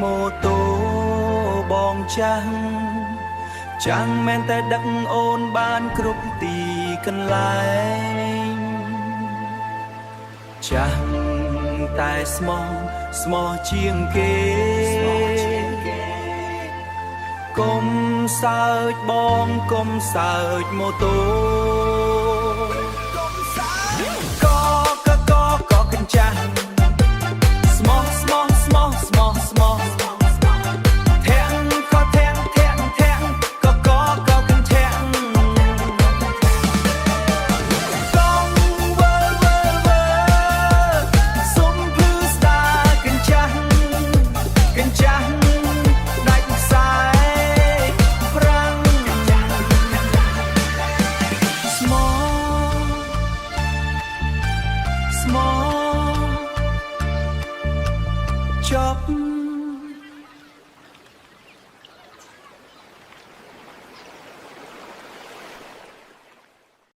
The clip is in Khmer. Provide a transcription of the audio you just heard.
ម៉ូតូបងចាស់ចាំងមែនតែដឹកអូនបានគ្រប់ទីកន្លែងចាស់តែស្មោះជាងគេកុំសើចបងកុំសើចម៉ូតូក៏កញ្ចាស់ស្មោះធាក់ក៏ធាក់ក៏កញ្ចាស់កងវើសុំភឺស្ដាកញ្ចាស់ដាច់ខ្សែប្រាំងស្មោះចប់